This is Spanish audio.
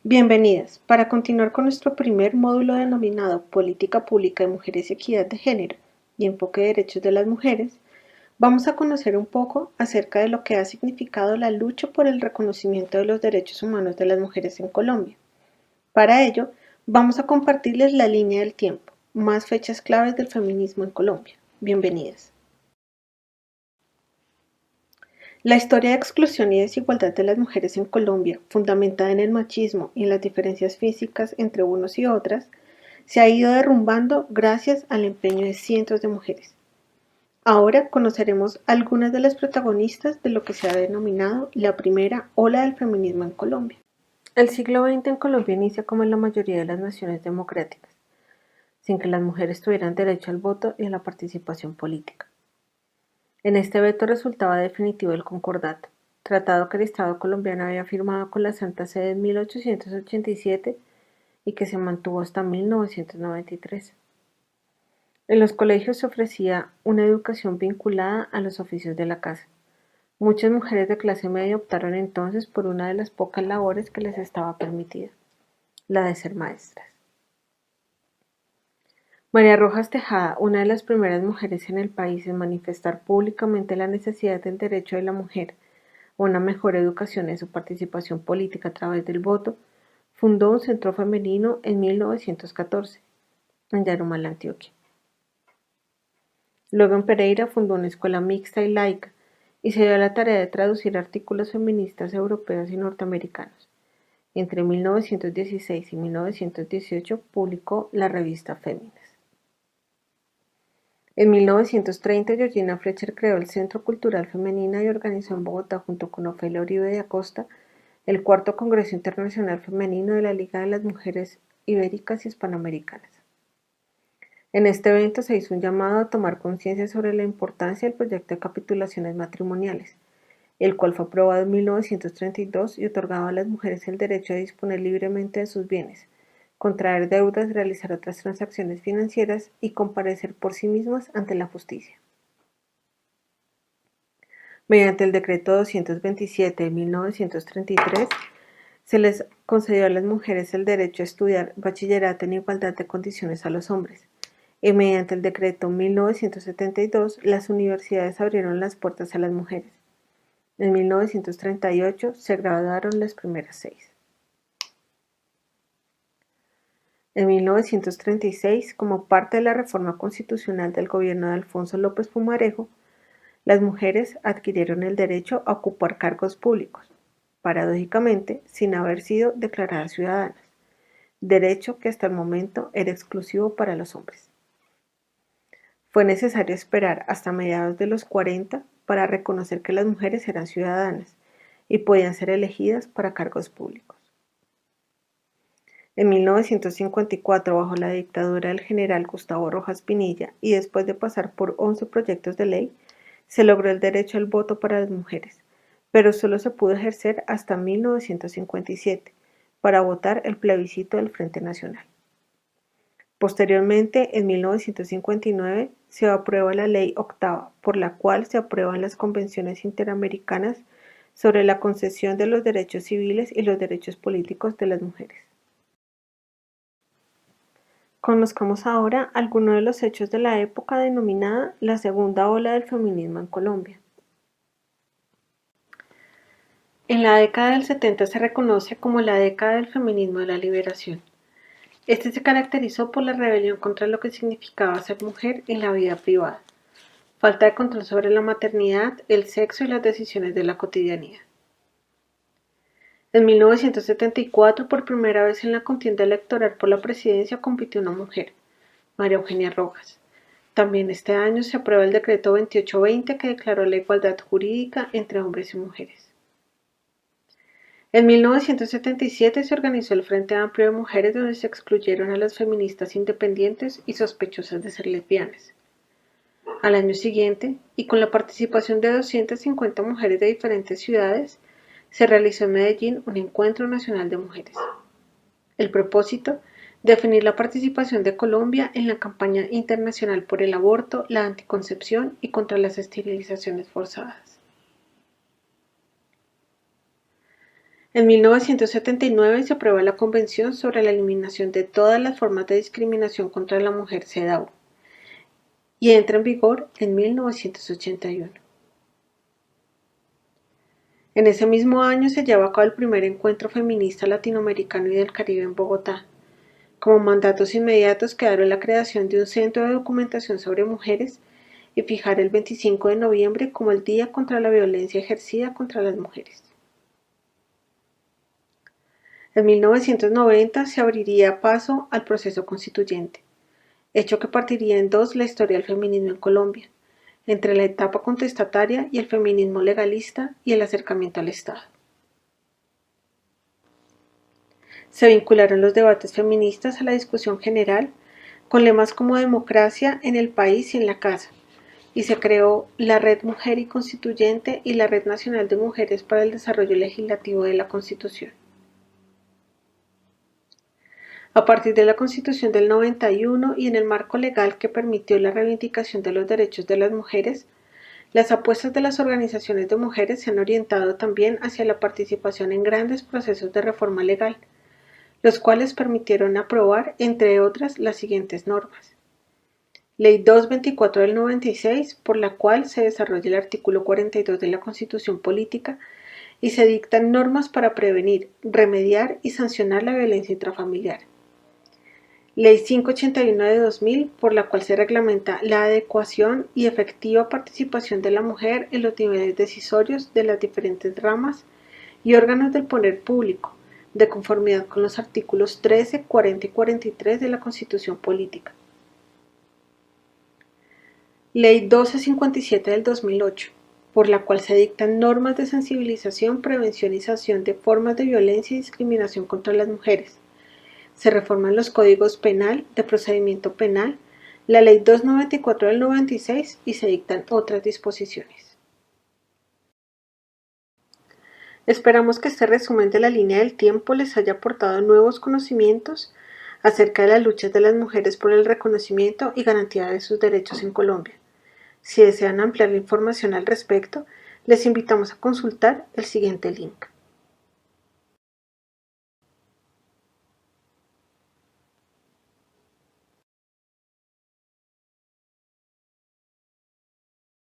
Bienvenidas. Para continuar con nuestro primer módulo denominado Política Pública de Mujeres y Equidad de Género y Enfoque de Derechos de las Mujeres, vamos a conocer un poco acerca de lo que ha significado la lucha por el reconocimiento de los derechos humanos de las mujeres en Colombia. Para ello, vamos a compartirles la línea del tiempo, más fechas claves del feminismo en Colombia. Bienvenidas. La historia de exclusión y desigualdad de las mujeres en Colombia, fundamentada en el machismo y en las diferencias físicas entre unos y otras, se ha ido derrumbando gracias al empeño de cientos de mujeres. Ahora conoceremos algunas de las protagonistas de lo que se ha denominado la primera ola del feminismo en Colombia. El siglo XX en Colombia inicia como en la mayoría de las naciones democráticas, sin que las mujeres tuvieran derecho al voto y a la participación política. En este veto resultaba definitivo el Concordato, tratado que el Estado colombiano había firmado con la Santa Sede en 1887 y que se mantuvo hasta 1993. En los colegios se ofrecía una educación vinculada a los oficios de la casa. Muchas mujeres de clase media optaron entonces por una de las pocas labores que les estaba permitida, la de ser maestras. María Rojas Tejada, una de las primeras mujeres en el país en manifestar públicamente la necesidad del derecho de la mujer a una mejor educación en su participación política a través del voto, fundó un centro femenino en 1914, en Yarumal, Antioquia. Luego en Pereira fundó una escuela mixta y laica y se dio a la tarea de traducir artículos feministas europeos y norteamericanos. Entre 1916 y 1918 publicó la revista Féminas. En 1930, Georgina Fletcher creó el Centro Cultural Femenina y organizó en Bogotá, junto con Ofelia Uribe de Acosta, el cuarto Congreso Internacional Femenino de la Liga de las Mujeres Ibéricas y Hispanoamericanas. En este evento se hizo un llamado a tomar conciencia sobre la importancia del proyecto de capitulaciones matrimoniales, el cual fue aprobado en 1932 y otorgaba a las mujeres el derecho a disponer libremente de sus bienes, contraer deudas, realizar otras transacciones financieras y comparecer por sí mismas ante la justicia. Mediante el decreto 227 de 1933, se les concedió a las mujeres el derecho a estudiar bachillerato en igualdad de condiciones a los hombres, y mediante el decreto 1972, las universidades abrieron las puertas a las mujeres. En 1938 se graduaron las primeras 6. En 1936, como parte de la reforma constitucional del gobierno de Alfonso López Pumarejo, las mujeres adquirieron el derecho a ocupar cargos públicos, paradójicamente sin haber sido declaradas ciudadanas, derecho que hasta el momento era exclusivo para los hombres. Fue necesario esperar hasta mediados de los 40 para reconocer que las mujeres eran ciudadanas y podían ser elegidas para cargos públicos. En 1954, bajo la dictadura del general Gustavo Rojas Pinilla y después de pasar por 11 proyectos de ley, se logró el derecho al voto para las mujeres, pero solo se pudo ejercer hasta 1957 para votar el plebiscito del Frente Nacional. Posteriormente, en 1959, se aprueba la Ley Octava, por la cual se aprueban las convenciones interamericanas sobre la concesión de los derechos civiles y los derechos políticos de las mujeres. Conozcamos ahora algunos de los hechos de la época denominada la segunda ola del feminismo en Colombia. En la década del 70 se reconoce como la década del feminismo de la liberación. Este se caracterizó por la rebelión contra lo que significaba ser mujer en la vida privada, falta de control sobre la maternidad, el sexo y las decisiones de la cotidianidad. En 1974, por primera vez en la contienda electoral por la presidencia, compitió una mujer, María Eugenia Rojas. También este año se aprueba el decreto 2820 que declaró la igualdad jurídica entre hombres y mujeres. En 1977 se organizó el Frente Amplio de Mujeres, donde se excluyeron a las feministas independientes y sospechosas de ser lesbianas. Al año siguiente, y con la participación de 250 mujeres de diferentes ciudades, se realizó en Medellín un Encuentro Nacional de Mujeres. El propósito, definir la participación de Colombia en la campaña internacional por el aborto, la anticoncepción y contra las esterilizaciones forzadas. En 1979 se aprueba la Convención sobre la eliminación de todas las formas de discriminación contra la mujer (CEDAW) y entra en vigor en 1981. En ese mismo año se lleva a cabo el primer encuentro feminista latinoamericano y del Caribe en Bogotá. Como mandatos inmediatos quedaron la creación de un centro de documentación sobre mujeres y fijar el 25 de noviembre como el Día contra la Violencia Ejercida contra las Mujeres. En 1990 se abriría paso al proceso constituyente, hecho que partiría en dos la historia del feminismo en Colombia, entre la etapa contestataria y el feminismo legalista y el acercamiento al Estado. Se vincularon los debates feministas a la discusión general, con lemas como democracia en el país y en la casa, y se creó la Red Mujer y Constituyente y la Red Nacional de Mujeres para el Desarrollo Legislativo de la Constitución. A partir de la Constitución del 91 y en el marco legal que permitió la reivindicación de los derechos de las mujeres, las apuestas de las organizaciones de mujeres se han orientado también hacia la participación en grandes procesos de reforma legal, los cuales permitieron aprobar, entre otras, las siguientes normas. Ley 224 del 96, por la cual se desarrolla el artículo 42 de la Constitución Política y se dictan normas para prevenir, remediar y sancionar la violencia intrafamiliar. Ley 581 de 2000, por la cual se reglamenta la adecuación y efectiva participación de la mujer en los niveles decisorios de las diferentes ramas y órganos del poder público, de conformidad con los artículos 13, 40 y 43 de la Constitución Política. Ley 1257 del 2008, por la cual se dictan normas de sensibilización, prevención y sanción de formas de violencia y discriminación contra las mujeres. Se reforman los códigos penal, de procedimiento penal, la Ley 294 del 96 y se dictan otras disposiciones. Esperamos que este resumen de la línea del tiempo les haya aportado nuevos conocimientos acerca de las luchas de las mujeres por el reconocimiento y garantía de sus derechos en Colombia. Si desean ampliar la información al respecto, les invitamos a consultar el siguiente link.